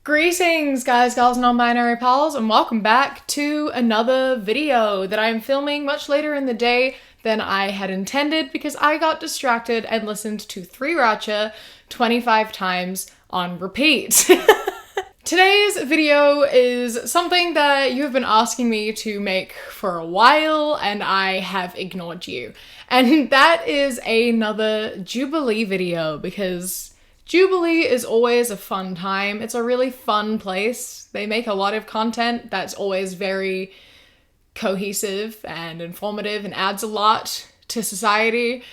Greetings guys, girls, non-binary pals, and welcome back to another video that I'm filming much later in the day than I had intended because I got distracted and listened to 3RACHA 25 times on repeat. Today's video is something that you have been asking me to make for a while and I have ignored you. And that is another Jubilee video because Jubilee is always a fun time. It's a really fun place. They make a lot of content that's always very cohesive and informative and adds a lot to society.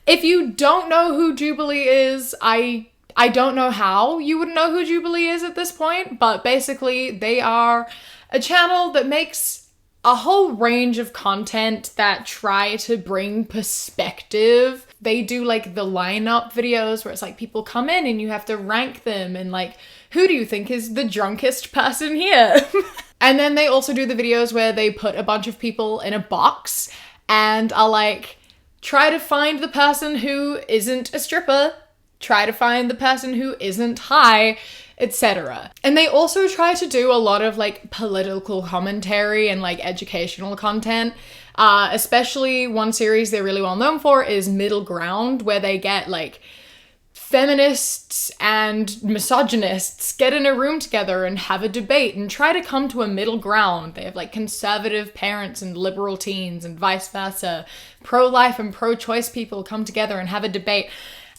If you don't know who Jubilee is, I don't know how you would know who Jubilee is at this point, but basically they are a channel that makes a whole range of content that try to bring perspective. They do like the lineup videos where it's like people come in and you have to rank them and like, who do you think is the drunkest person here? And then they also do the videos where they put a bunch of people in a box and are like, try to find the person who isn't a stripper, try to find the person who isn't high, etc. And they also try to do a lot of like political commentary and like educational content. Especially one series they're really well known for is Middle Ground, where they get like feminists and misogynists get in a room together and have a debate and try to come to a middle ground. They have like conservative parents and liberal teens and vice versa. Pro-life and pro-choice people come together and have a debate.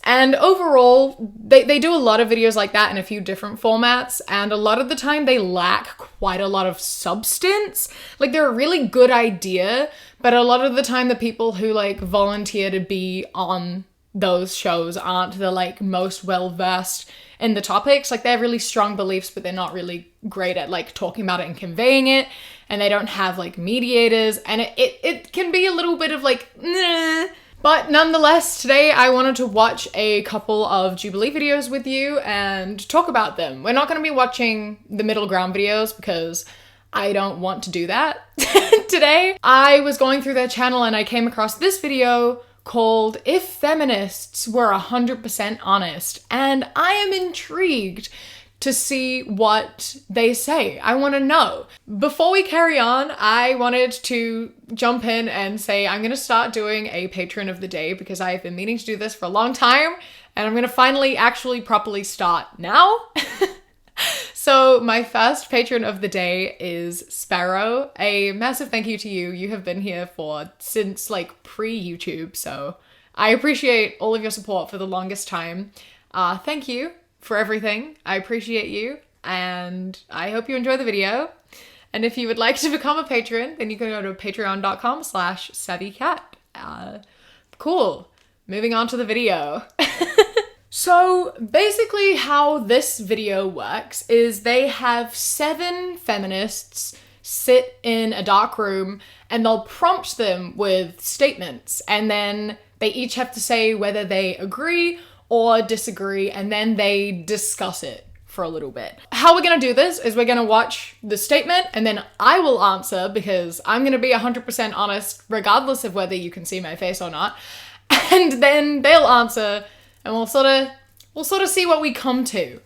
And overall, they do a lot of videos like that in a few different formats, and a lot of the time they lack quite a lot of substance. Like, they're a really good idea, but a lot of the time the people who like volunteer to be on those shows aren't the like most well-versed in the topics. Like, they have really strong beliefs, but they're not really great at like talking about it and conveying it, and they don't have like mediators, and it can be a little bit of like, nah. But nonetheless, today I wanted to watch a couple of Jubilee videos with you and talk about them. We're not going to be watching the middle ground videos because I don't want to do that today. I was going through their channel and I came across this video called If Feminists Were 100% Honest, and I am intrigued to see what they say. I want to know. Before we carry on, I wanted to jump in and say I'm going to start doing a patron of the day because I've been meaning to do this for a long time and I'm going to finally actually properly start now. So my first patron of the day is Sparrow. A massive thank you to you. You have been here since like pre-YouTube, so I appreciate all of your support for the longest time. Thank you for everything. I appreciate you, and I hope you enjoy the video. And if you would like to become a patron, then you can go to patreon.com/savvycat. Cool. Moving on to the video. So basically how this video works is they have 7 feminists sit in a dark room and they'll prompt them with statements, and then they each have to say whether they agree or disagree, and then they discuss it for a little bit. How we're gonna do this is we're gonna watch the statement and then I will answer because I'm gonna be 100% honest regardless of whether you can see my face or not. And then they'll answer and we'll sort of see what we come to.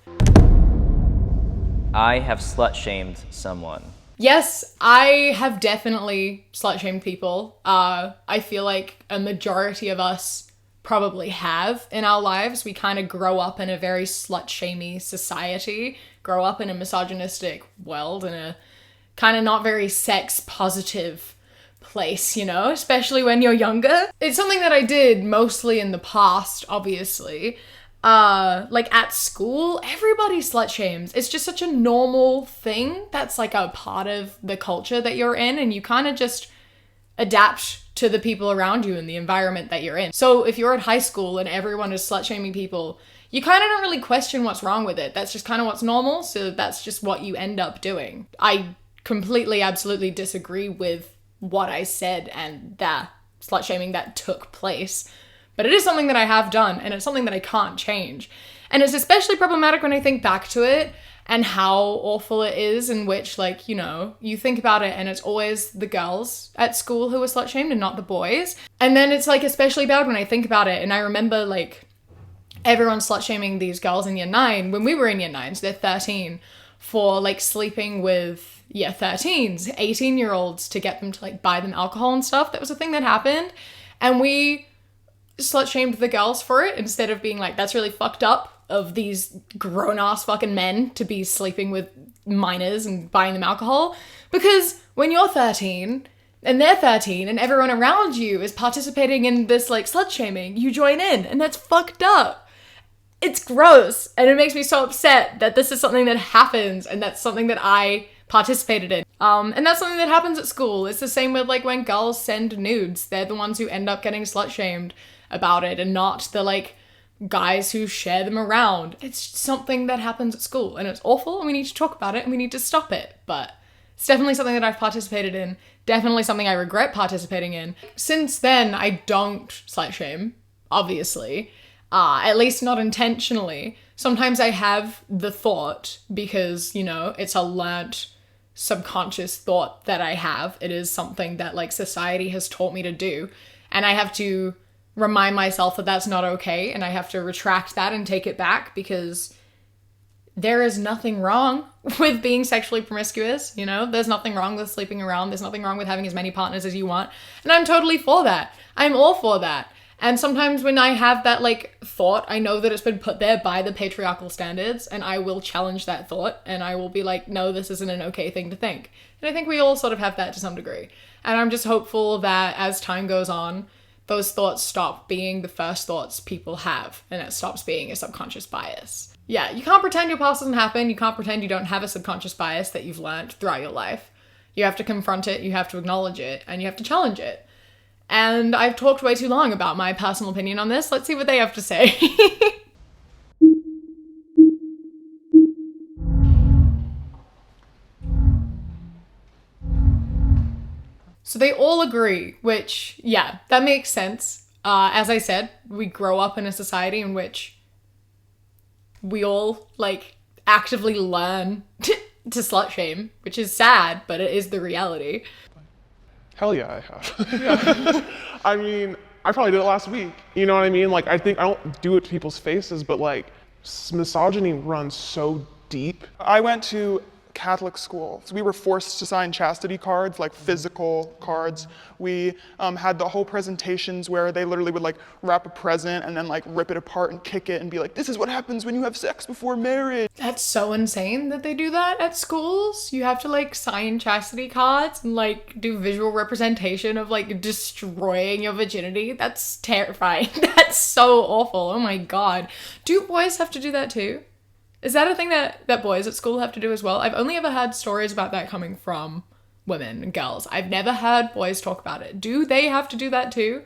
I have slut-shamed someone. Yes, I have definitely slut-shamed people. I feel like a majority of us probably have in our lives. We kind of grow up in a very slut-shamey society, grow up in a misogynistic world, in a kind of not very sex-positive place, you know, especially when you're younger. It's something that I did mostly in the past, obviously. Like at school, everybody slut-shames. It's just such a normal thing that's like a part of the culture that you're in, and you kind of just adapt to the people around you and the environment that you're in. So if you're at high school and everyone is slut-shaming people, you kind of don't really question what's wrong with it. That's just kind of what's normal, so that's just what you end up doing. I completely, absolutely disagree with what I said and the slut-shaming that took place, but it is something that I have done, and it's something that I can't change. And it's especially problematic when I think back to it and how awful it is, in which, like, you know, you think about it and it's always the girls at school who are slut-shamed and not the boys. And then it's like especially bad when I think about it, and I remember like everyone's slut-shaming these girls in year 9 when we were in year 9, so they're 13, for like sleeping with 13s, 18-year-olds to get them to like buy them alcohol and stuff. That was a thing that happened, and we slut-shamed the girls for it instead of being like, that's really fucked up of these grown-ass fucking men to be sleeping with minors and buying them alcohol. Because when you're 13 and they're 13 and everyone around you is participating in this like slut-shaming, you join in, and that's fucked up. It's gross, and it makes me so upset that this is something that happens, and that's something that I participated in. And that's something that happens at school. It's the same with like when girls send nudes. They're the ones who end up getting slut-shamed about it, and not the like guys who share them around. It's something that happens at school, and it's awful, and we need to talk about it, and we need to stop it. But it's definitely something that I've participated in. Definitely something I regret participating in. Since then, I don't slut-shame, obviously. At least not intentionally. Sometimes I have the thought because, you know, it's a learnt subconscious thought that I have. It is something that like society has taught me to do, and I have to remind myself that that's not okay, and I have to retract that and take it back, because there is nothing wrong with being sexually promiscuous, you know? There's nothing wrong with sleeping around. There's nothing wrong with having as many partners as you want. And I'm totally for that. I'm all for that. And sometimes when I have that like thought, I know that it's been put there by the patriarchal standards, and I will challenge that thought, and I will be like, no, this isn't an okay thing to think. And I think we all sort of have that to some degree. And I'm just hopeful that as time goes on, those thoughts stop being the first thoughts people have, and it stops being a subconscious bias. Yeah, you can't pretend your past doesn't happen. You can't pretend you don't have a subconscious bias that you've learned throughout your life. You have to confront it, you have to acknowledge it, and you have to challenge it. And I've talked way too long about my personal opinion on this. Let's see what they have to say. So they all agree, which, yeah, that makes sense. As I said, we grow up in a society in which we all, like, actively learn to slut shame, which is sad, but it is the reality. Hell yeah, I have. Yeah. I mean, I probably did it last week. You know what I mean? Like, I don't do it to people's faces, but like, misogyny runs so deep. I went to Catholic school, so we were forced to sign chastity cards, like physical cards. We had the whole presentations where they literally would like wrap a present and then like rip it apart and kick it and be like, this is what happens when you have sex before marriage. That's so insane that they do that at schools. You have to like sign chastity cards and like do visual representation of like destroying your virginity. That's terrifying. That's so awful. Oh my God. Do boys have to do that too? Is that a thing that boys at school have to do as well? I've only ever heard stories about that coming from women and girls. I've never heard boys talk about it. Do they have to do that too?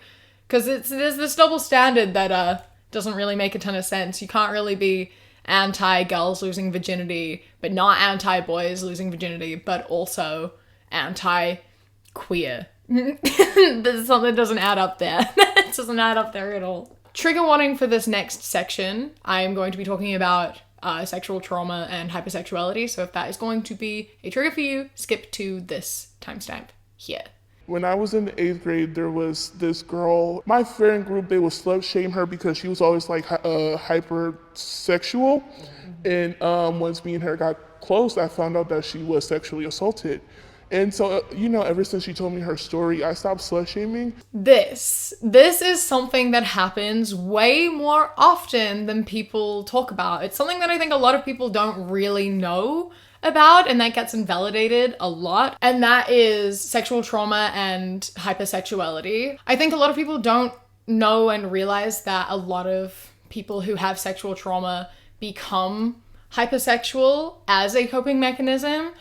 Because there's this double standard that doesn't really make a ton of sense. You can't really be anti-girls losing virginity, but not anti-boys losing virginity, but also anti-queer. There's something that doesn't add up there. It doesn't add up there at all. Trigger warning for this next section. I am going to be talking about sexual trauma and hypersexuality, so if that is going to be a trigger for you, skip to this timestamp here. When I was in the 8th grade, there was this girl, my friend group, they would slut shame her because she was always like hypersexual. And once me and her got close, I found out that she was sexually assaulted. And so, you know, ever since she told me her story, I stopped slut shaming. This is something that happens way more often than people talk about. It's something that I think a lot of people don't really know about, and that gets invalidated a lot. And that is sexual trauma and hypersexuality. I think a lot of people don't know and realize that a lot of people who have sexual trauma become hypersexual as a coping mechanism.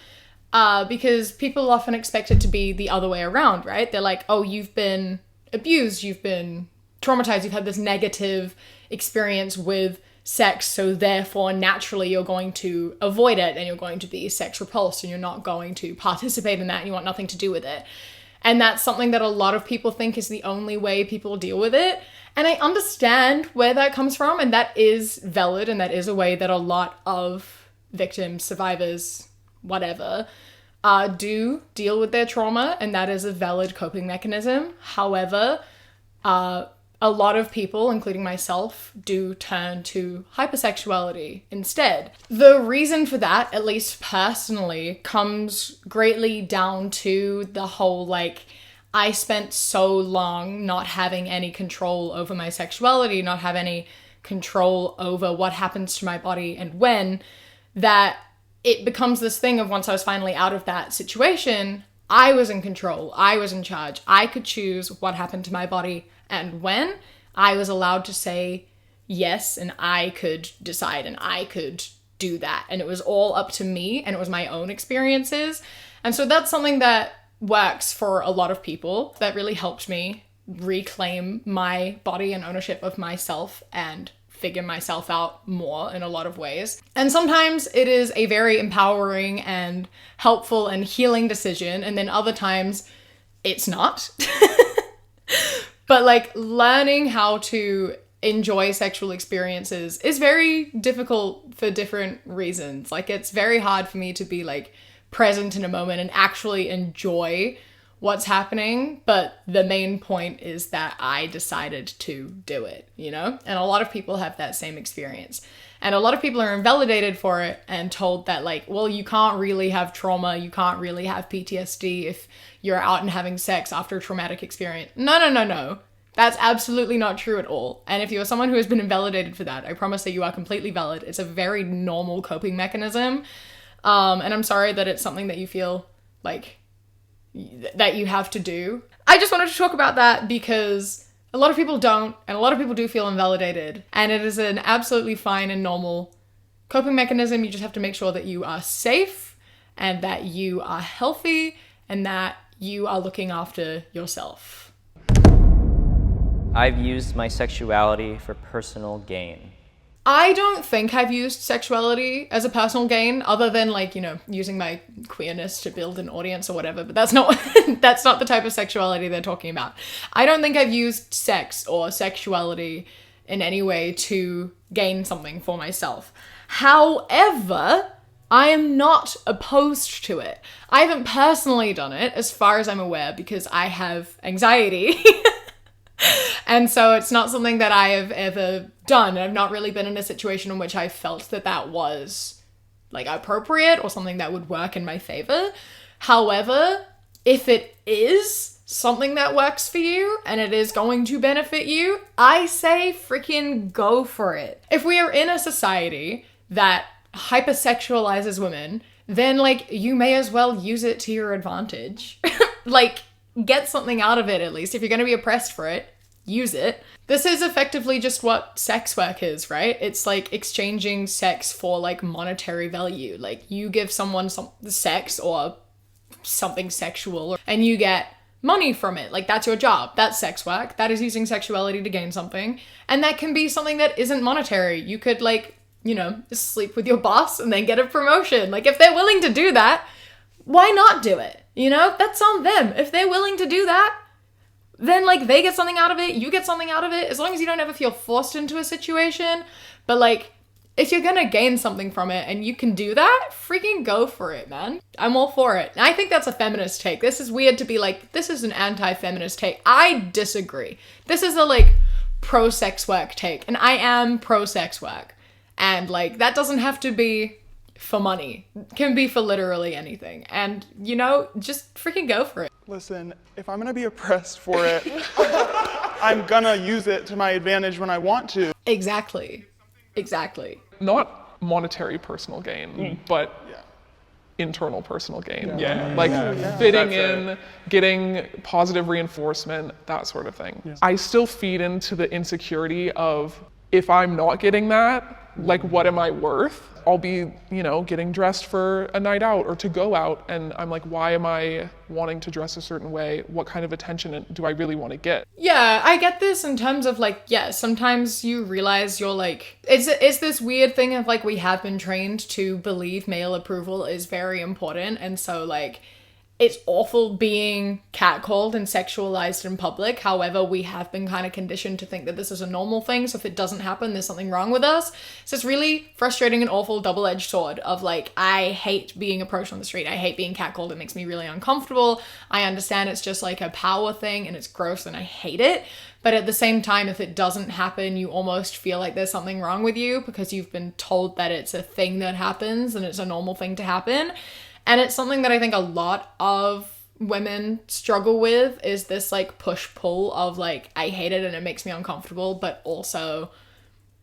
Because people often expect it to be the other way around, right? They're like, oh, you've been abused, you've been traumatized, you've had this negative experience with sex, so therefore naturally you're going to avoid it and you're going to be sex repulsed and you're not going to participate in that and you want nothing to do with it. And that's something that a lot of people think is the only way people deal with it. And I understand where that comes from, and that is valid, and that is a way that a lot of victims, survivors, whatever, do deal with their trauma, and that is a valid coping mechanism. However, a lot of people, including myself, do turn to hypersexuality instead. The reason for that, at least personally, comes greatly down to the whole, like, I spent so long not having any control over my sexuality, not have any control over what happens to my body and when, that it becomes this thing of once I was finally out of that situation, I was in control, I was in charge, I could choose what happened to my body and when. I was allowed to say yes, and I could decide and I could do that. And it was all up to me, and it was my own experiences. And so that's something that works for a lot of people. That really helped me reclaim my body and ownership of myself and figure myself out more in a lot of ways. And sometimes it is a very empowering and helpful and healing decision, and then other times it's not. But like learning how to enjoy sexual experiences is very difficult for different reasons. Like it's very hard for me to be like present in a moment and actually enjoy what's happening. But the main point is that I decided to do it, you know? And a lot of people have that same experience. And a lot of people are invalidated for it and told that like, well, you can't really have trauma, you can't really have PTSD if you're out and having sex after a traumatic experience. No. That's absolutely not true at all. And if you're someone who has been invalidated for that, I promise that you are completely valid. It's a very normal coping mechanism. And I'm sorry that it's something that you feel like that you have to do. I just wanted to talk about that because a lot of people don't, and a lot of people do feel invalidated. And it is an absolutely fine and normal coping mechanism. You just have to make sure that you are safe and that you are healthy and that you are looking after yourself. I've used my sexuality for personal gain. I don't think I've used sexuality as a personal gain other than like, you know, using my queerness to build an audience or whatever, but that's not that's not the type of sexuality they're talking about. I don't think I've used sex or sexuality in any way to gain something for myself. However, I am not opposed to it. I haven't personally done it as far as I'm aware because I have anxiety. And so it's not something that I have ever done. I've not really been in a situation in which I felt that that was like appropriate or something that would work in my favor. However, if it is something that works for you and it is going to benefit you, I say freaking go for it. If we are in a society that hypersexualizes women, then like you may as well use it to your advantage. Like get something out of it at least. If you're going to be oppressed for it, use it. This is effectively just what sex work is, right? It's like exchanging sex for like monetary value. Like you give someone some sex or something sexual and you get money from it. Like that's your job. That's sex work. That is using sexuality to gain something. And that can be something that isn't monetary. You could like, you know, sleep with your boss and then get a promotion. Like if they're willing to do that, why not do it? You know, that's on them. If they're willing to do that, then like they get something out of it, you get something out of it, as long as you don't ever feel forced into a situation. But like, if you're gonna gain something from it and you can do that, freaking go for it, man. I'm all for it. And I think that's a feminist take. This is weird to be like, this is an anti-feminist take. I disagree. This is a like pro-sex work take, and I am pro-sex work. And like, that doesn't have to be for money. It can be for literally anything. And you know, just freaking go for it. Listen, if I'm gonna be oppressed for it, I'm gonna use it to my advantage when I want to. Exactly. Not monetary personal gain, but internal personal gain. Fitting in, getting positive reinforcement, that sort of thing. I still feed into the insecurity of if I'm not getting that, like what am I worth? I'll be, you know, getting dressed for a night out or to go out, and I'm like, why am I wanting to dress a certain way? What kind of attention do I really want to get? Yeah, I get this in terms of like, yeah, sometimes you realize you're like, it's this weird thing of like, we have been trained to believe male approval is very important, and so like, it's awful being catcalled and sexualized in public. However, we have been kind of conditioned to think that this is a normal thing. So if it doesn't happen, there's something wrong with us. So it's really frustrating and awful double-edged sword of like, I hate being approached on the street. I hate being catcalled. It makes me really uncomfortable. I understand it's just like a power thing and it's gross and I hate it. But at the same time, if it doesn't happen, you almost feel like there's something wrong with you because you've been told that it's a thing that happens and it's a normal thing to happen. And it's something that I think a lot of women struggle with, is this like push-pull of like, I hate it and it makes me uncomfortable, but also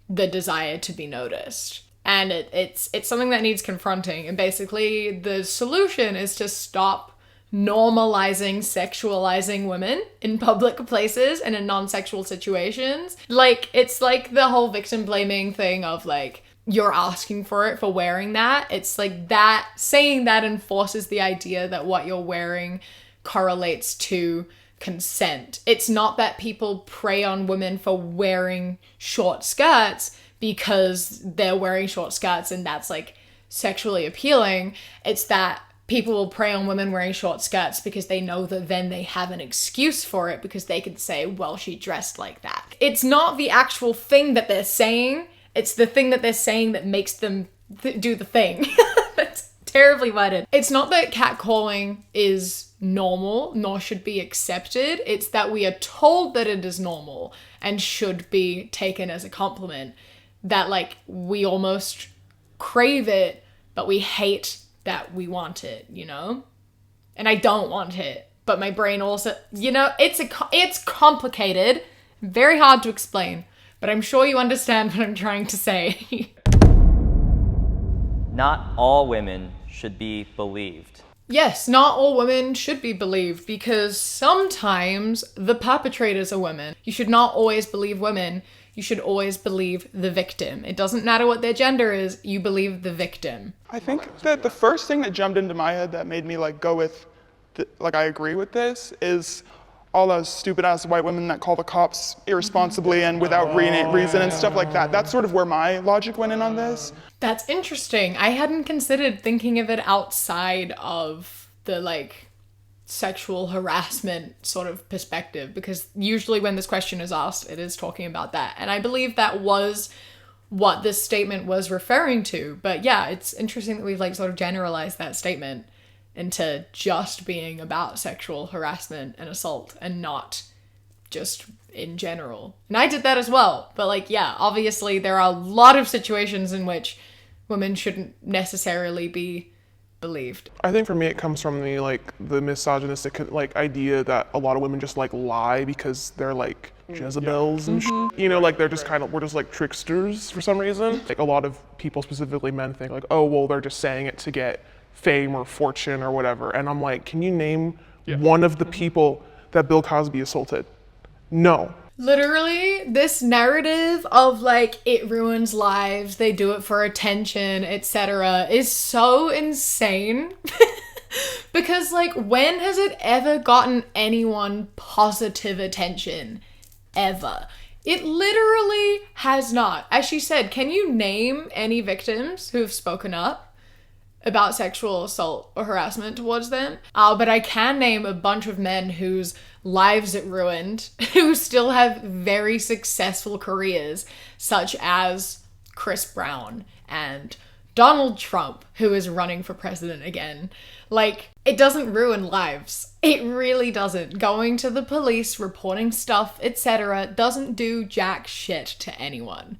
the desire to be noticed. And it's something that needs confronting. And basically the solution is to stop normalizing sexualizing women in public places and in non-sexual situations. Like, it's like the whole victim blaming thing of like, you're asking for it for wearing that. It's like that, saying that enforces the idea that what you're wearing correlates to consent. It's not that people prey on women for wearing short skirts because they're wearing short skirts and that's like sexually appealing. It's that people will prey on women wearing short skirts because they know that then they have an excuse for it because they can say, well, she dressed like that. It's not the actual thing that they're saying. It's the thing that they're saying that makes them do the thing. That's terribly worded. It's not that catcalling is normal nor should be accepted. It's that we are told that it is normal and should be taken as a compliment. That like we almost crave it, but we hate that we want it, you know? And I don't want it, but my brain also, you know, it's complicated, very hard to explain. But I'm sure you understand what I'm trying to say. Not all women should be believed. Yes, not all women should be believed because sometimes the perpetrators are women. You should not always believe women. You should always believe the victim. It doesn't matter what their gender is, you believe the victim. I think that the first thing that jumped into my head that made me like go with, I agree with this, is all those stupid ass white women that call the cops irresponsibly and without reason and stuff like that. That's sort of where my logic went in on this. That's interesting. I hadn't considered thinking of it outside of the like sexual harassment sort of perspective, because usually when this question is asked, it is talking about that. And I believe that was what this statement was referring to. But yeah, it's interesting that we've like sort of generalized that statement into just being about sexual harassment and assault and not just in general. And I did that as well. But like, yeah, obviously there are a lot of situations in which women shouldn't necessarily be believed. I think for me it comes from the misogynistic like idea that a lot of women just like lie because they're like Jezebels and you know, like they're just kind of, we're just like tricksters for some reason. Like a lot of people, specifically men, think like, oh well, they're just saying it to get fame or fortune or whatever. And I'm like, can you name one of the people that Bill Cosby assaulted? No. Literally, this narrative of like, it ruins lives, they do it for attention, etc. is so insane. Because like, when has it ever gotten anyone positive attention? Ever. It literally has not. As she said, can you name any victims who have spoken up about sexual assault or harassment towards them? But I can name a bunch of men whose lives it ruined, who still have very successful careers, such as Chris Brown and Donald Trump, who is running for president again. Like, it doesn't ruin lives. It really doesn't. Going to the police, reporting stuff, etc. doesn't do jack shit to anyone.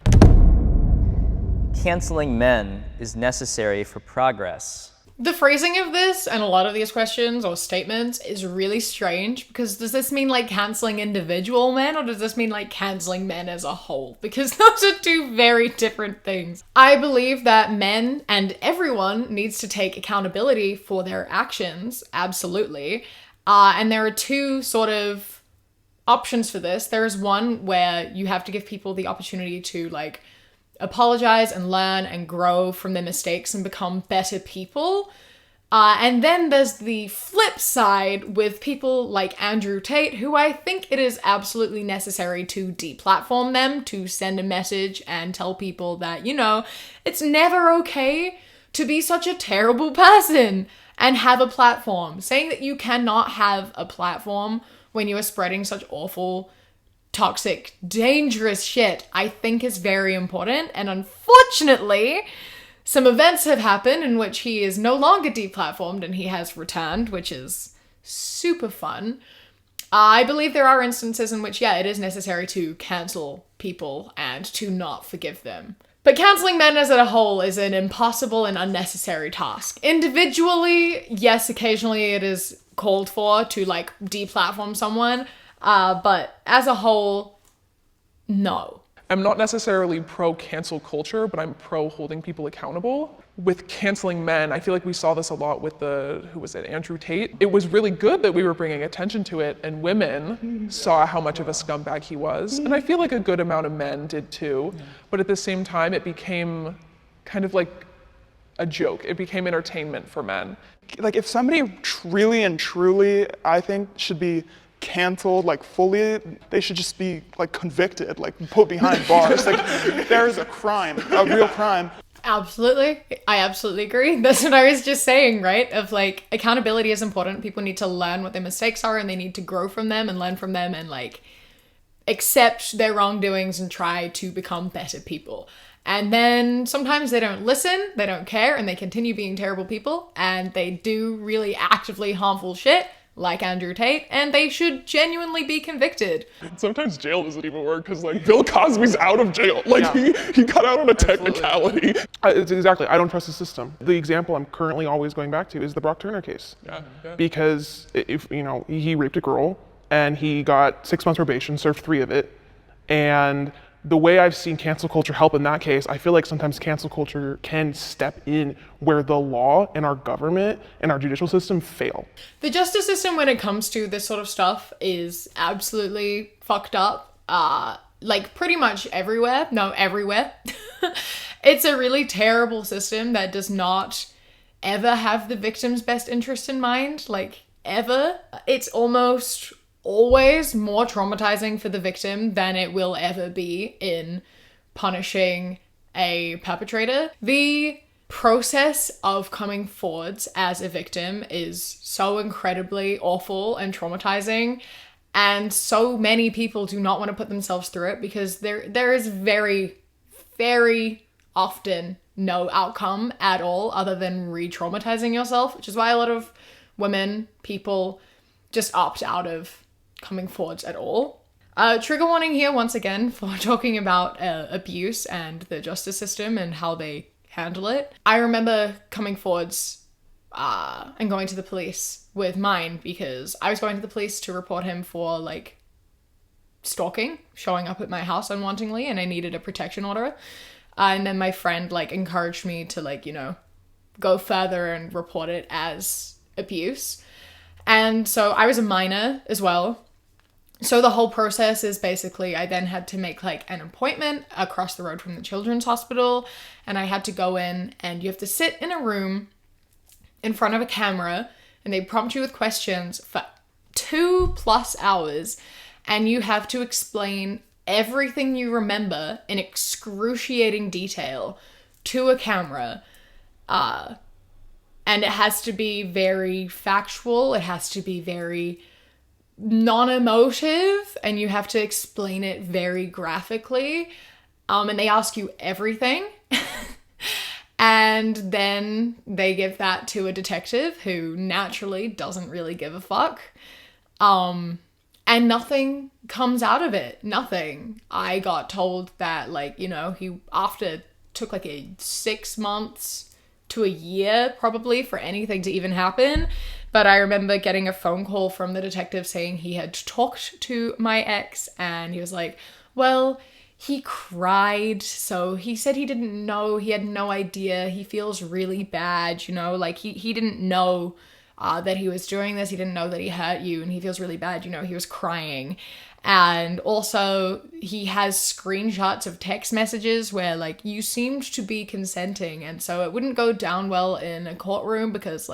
Canceling men is necessary for progress. The phrasing of this and a lot of these questions or statements is really strange, because does this mean like canceling individual men, or does this mean like canceling men as a whole? Because those are two very different things. I believe that men and everyone needs to take accountability for their actions, absolutely. And there are two sort of options for this. There is one where you have to give people the opportunity to like apologize and learn and grow from their mistakes and become better people. And then there's the flip side with people like Andrew Tate, who I think it is absolutely necessary to deplatform them, to send a message and tell people that, you know, it's never okay to be such a terrible person. and have a platform. Saying that you cannot have a platform when you are spreading such awful, toxic, dangerous shit, I think is very important. And unfortunately, some events have happened in which he is no longer deplatformed and he has returned, which is super fun. I believe there are instances in which, yeah, it is necessary to cancel people and to not forgive them. But cancelling men as a whole is an impossible and unnecessary task. Individually, yes, occasionally it is called for to like deplatform someone, but as a whole, no. I'm not necessarily pro cancel culture, but I'm pro holding people accountable. With canceling men, I feel like we saw this a lot with Andrew Tate. It was really good that we were bringing attention to it, and women saw how much of a scumbag he was. And I feel like a good amount of men did too. But at the same time, it became kind of like a joke. It became entertainment for men. Like if somebody really and truly, I think, should be canceled like fully, they should just be like convicted, like put behind bars. Like there is a crime, a real crime. Absolutely. I absolutely agree. That's what I was just saying, right? Of like, accountability is important. People need to learn what their mistakes are and they need to grow from them and learn from them and like accept their wrongdoings and try to become better people. And then sometimes they don't listen, they don't care, and they continue being terrible people and they do really actively harmful shit like Andrew Tate, and they should genuinely be convicted. Sometimes jail doesn't even work because like Bill Cosby's out of jail. Like he got out on a technicality. It's exactly, I don't trust the system. The example I'm currently always going back to is the Brock Turner case. Yeah. Because if he raped a girl and he got 6 months probation, served 3 of it, and the way I've seen cancel culture help in that case, I feel like sometimes cancel culture can step in where the law and our government and our judicial system fail. The justice system when it comes to this sort of stuff is absolutely fucked up. Like pretty much everywhere. No, everywhere. It's a really terrible system that does not ever have the victim's best interest in mind. Like ever. It's almost always more traumatizing for the victim than it will ever be in punishing a perpetrator. The process of coming forwards as a victim is so incredibly awful and traumatizing, and so many people do not want to put themselves through it because there is very, very often no outcome at all other than re-traumatizing yourself, which is why a lot of women, people just opt out of coming forwards at all. Trigger warning here once again for talking about abuse and the justice system and how they handle it. I remember coming forwards and going to the police with mine because I was going to the police to report him for like stalking, showing up at my house unwantingly, and I needed a protection order. And then my friend like encouraged me to like, go further and report it as abuse. And so I was a minor as well. So the whole process is basically I then had to make like an appointment across the road from the children's hospital, and I had to go in and you have to sit in a room in front of a camera and they prompt you with questions for 2+ hours and you have to explain everything you remember in excruciating detail to a camera. And it has to be very factual, it has to be very non-emotive, and you have to explain it very graphically. And they ask you everything. And then they give that to a detective who naturally doesn't really give a fuck. And nothing comes out of it. Nothing. I got told that, he after took like a 6 months to a year probably for anything to even happen. But I remember getting a phone call from the detective saying he had talked to my ex and he was like, well, he cried. So he said he didn't know, he had no idea. He feels really bad, he didn't know that he was doing this. He didn't know that he hurt you and he feels really bad. He was crying. And also he has screenshots of text messages where you seemed to be consenting. And so it wouldn't go down well in a courtroom because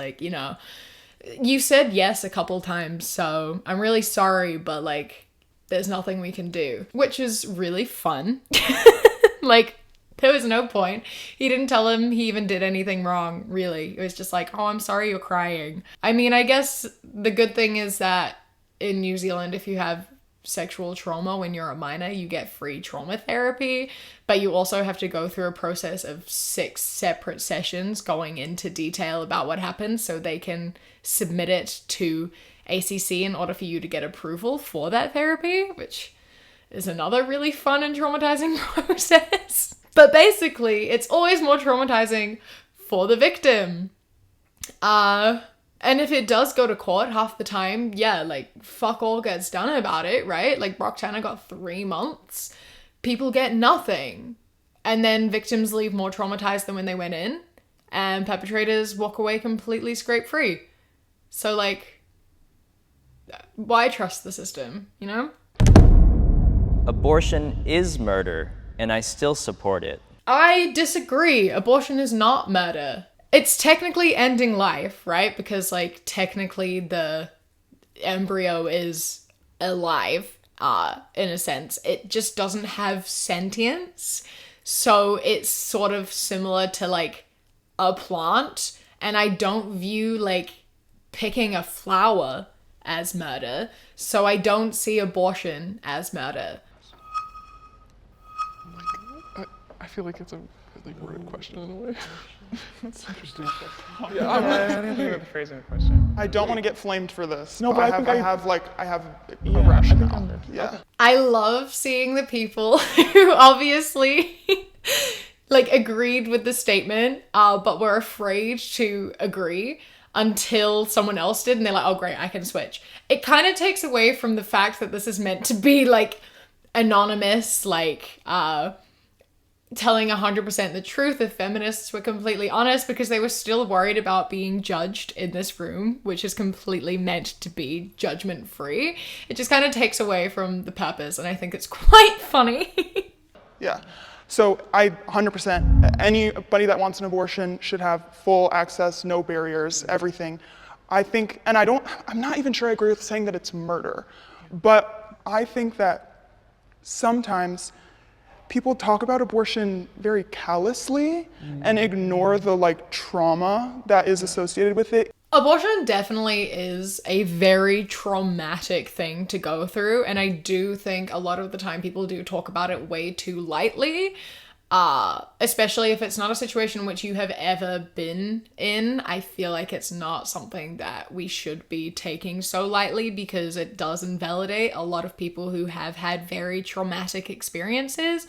you said yes a couple times. So I'm really sorry, but there's nothing we can do, which is really fun. There was no point. He didn't tell him he even did anything wrong, really. It was just like, oh, I'm sorry you're crying. I mean, I guess the good thing is that in New Zealand, if you have sexual trauma when you're a minor, you get free trauma therapy, but you also have to go through a process of 6 separate sessions going into detail about what happened so they can submit it to ACC in order for you to get approval for that therapy, which is another really fun and traumatizing process. But basically, it's always more traumatizing for the victim. And if it does go to court half the time, yeah, like, fuck all gets done about it, right? Like, Brock Tanner got 3 months. People get nothing. And then victims leave more traumatized than when they went in. And perpetrators walk away completely scrape-free. So, like, why trust the system, you know? Abortion is murder, and I still support it. I disagree. Abortion is not murder. It's technically ending life, right? Because, like, technically the embryo is alive, in a sense. It just doesn't have sentience. So it's sort of similar to, like, a plant. And I don't view, like, picking a flower as murder. So I don't see abortion as murder. I feel like it's a really worded question in a way. That's interesting. Yeah, I didn't think about the phrasing of the question. I don't want to get flamed for this. No, but I think I have a rationale. Yeah. I love seeing the people who obviously like agreed with the statement, but were afraid to agree until someone else did, and they're like, oh great, I can switch. It kind of takes away from the fact that this is meant to be like anonymous, like telling 100% the truth if feminists were completely honest, because they were still worried about being judged in this room, which is completely meant to be judgment free. It just kind of takes away from the purpose, and I think it's quite funny. Yeah. So I 100%, anybody that wants an abortion should have full access, no barriers, everything. I think, and I'm not even sure I agree with saying that it's murder, but I think that sometimes people talk about abortion very callously and ignore the like trauma that is associated with it. Abortion definitely is a very traumatic thing to go through, and I do think a lot of the time people do talk about it way too lightly, especially if it's not a situation in which you have ever been in. I feel like it's not something that we should be taking so lightly, because it does invalidate a lot of people who have had very traumatic experiences.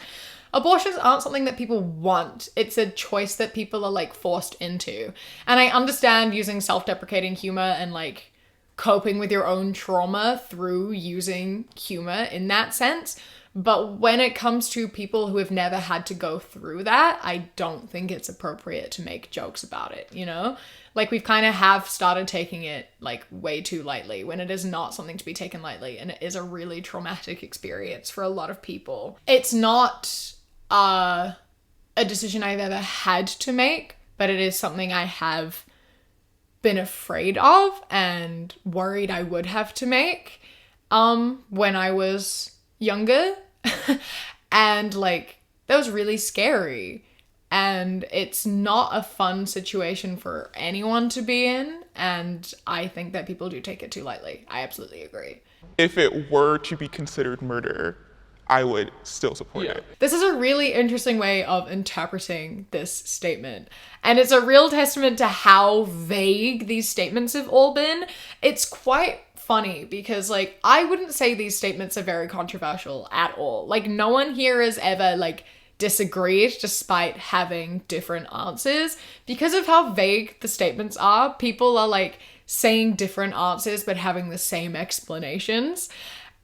Abortions aren't something that people want. It's a choice that people are like forced into. And I understand using self-deprecating humor and like coping with your own trauma through using humor in that sense. But when it comes to people who have never had to go through that, I don't think it's appropriate to make jokes about it, you know? Like, we've kind of have started taking it like way too lightly when it is not something to be taken lightly, and it is a really traumatic experience for a lot of people. It's not a decision I've ever had to make, but it is something I have been afraid of and worried I would have to make when I was younger. And like, that was really scary, and it's not a fun situation for anyone to be in, and I think that people do take it too lightly. I absolutely agree. If it were to be considered murder, I would still support it. This is a really interesting way of interpreting this statement, and it's a real testament to how vague these statements have all been. It's quite funny because, like, I wouldn't say these statements are very controversial at all. Like, no one here has ever, like, disagreed despite having different answers. Because of how vague the statements are, people are, like, saying different answers but having the same explanations.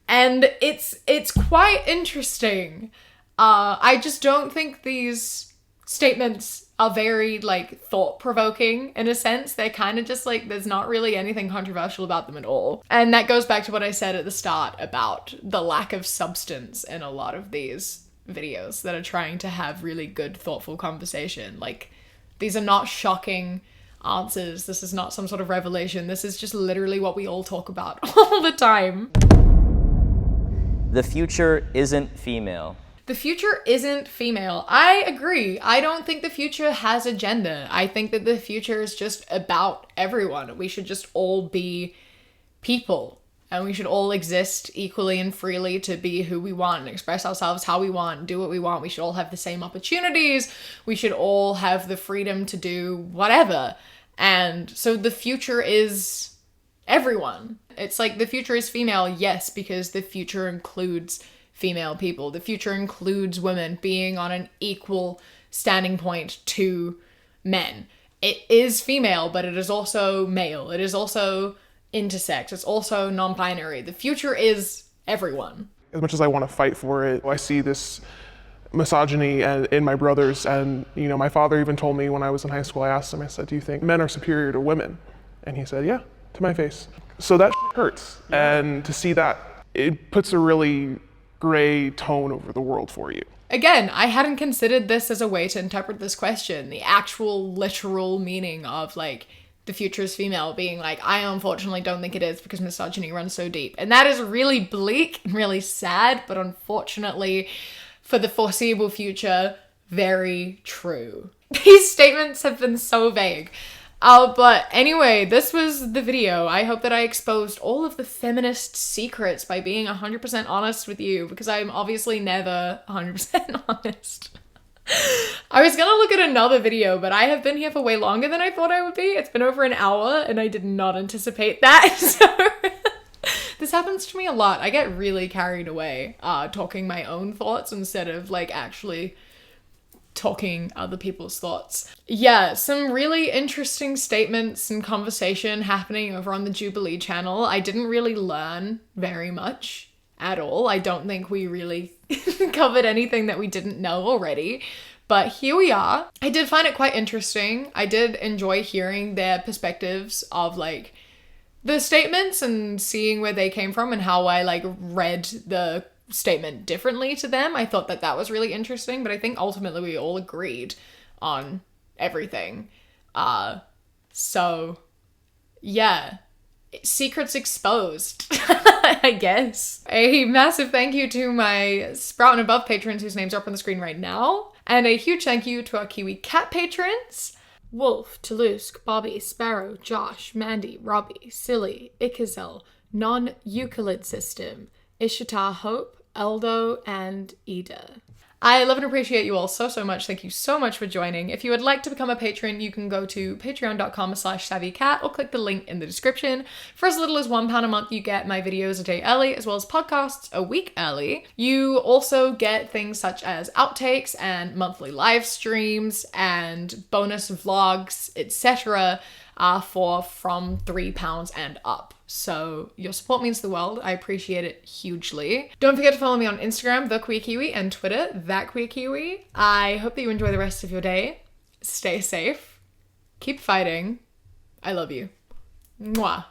And it's quite interesting. I just don't think these statements are very, like, thought-provoking in a sense. They're kind of just, like, there's not really anything controversial about them at all. And that goes back to what I said at the start about the lack of substance in a lot of these videos that are trying to have really good, thoughtful conversation. Like, these are not shocking answers. This is not some sort of revelation. This is just literally what we all talk about all the time. The future isn't female. The future isn't female. I agree. I don't think the future has a gender. I think that the future is just about everyone. We should just all be people. And we should all exist equally and freely to be who we want and express ourselves how we want, do what we want. We should all have the same opportunities. We should all have the freedom to do whatever. And so the future is everyone. It's like the future is female, yes, because the future includes female people. The future includes women being on an equal standing point to men. It is female, but it is also male. It is also intersex. It's also non-binary. The future is everyone. As much as I want to fight for it, I see this misogyny in my brothers, and you know, my father even told me when I was in high school, I asked him, I said, do you think men are superior to women? And he said, yeah, to my face. So that hurts. And to see that, it puts a really gray tone over the world for you. Again, I hadn't considered this as a way to interpret this question, the actual literal meaning of like the future is female being like, I unfortunately don't think it is because misogyny runs so deep. And that is really bleak and really sad, but unfortunately for the foreseeable future, very true. These statements have been so vague. But anyway, this was the video. I hope that I exposed all of the feminist secrets by being 100% honest with you, because I'm obviously never 100% honest. I was gonna look at another video, but I have been here for way longer than I thought I would be. It's been over an hour and I did not anticipate that. So this happens to me a lot. I get really carried away talking my own thoughts instead of like actually talking other people's thoughts. Yeah, some really interesting statements and conversation happening over on the Jubilee channel. I didn't really learn very much at all. I don't think we really covered anything that we didn't know already, but here we are. I did find it quite interesting. I did enjoy hearing their perspectives of like the statements and seeing where they came from and how I like read the statement differently to them. I thought that that was really interesting, but I think ultimately we all agreed on everything. So yeah, secrets exposed. I guess. A massive thank you to my Sprout and Above patrons whose names are up on the screen right now. And a huge thank you to our Kiwi Cat patrons. Wolf, Toulouse, Bobby, Sparrow, Josh, Mandy, Robbie, Silly, Ikazel, Non-Euclid System, Ishita Hope, Eldo, and Ida. I love and appreciate you all so, so much. Thank you so much for joining. If you would like to become a patron, you can go to patreon.com/savvycat or click the link in the description. For as little as £1 a month, you get my videos a day early, as well as podcasts a week early. You also get things such as outtakes and monthly live streams and bonus vlogs, etc. From £3 and up. So your support means the world. I appreciate it hugely. Don't forget to follow me on Instagram, The Queer Kiwi, and Twitter, That Queer Kiwi. I hope that you enjoy the rest of your day. Stay safe. Keep fighting. I love you. Mwah.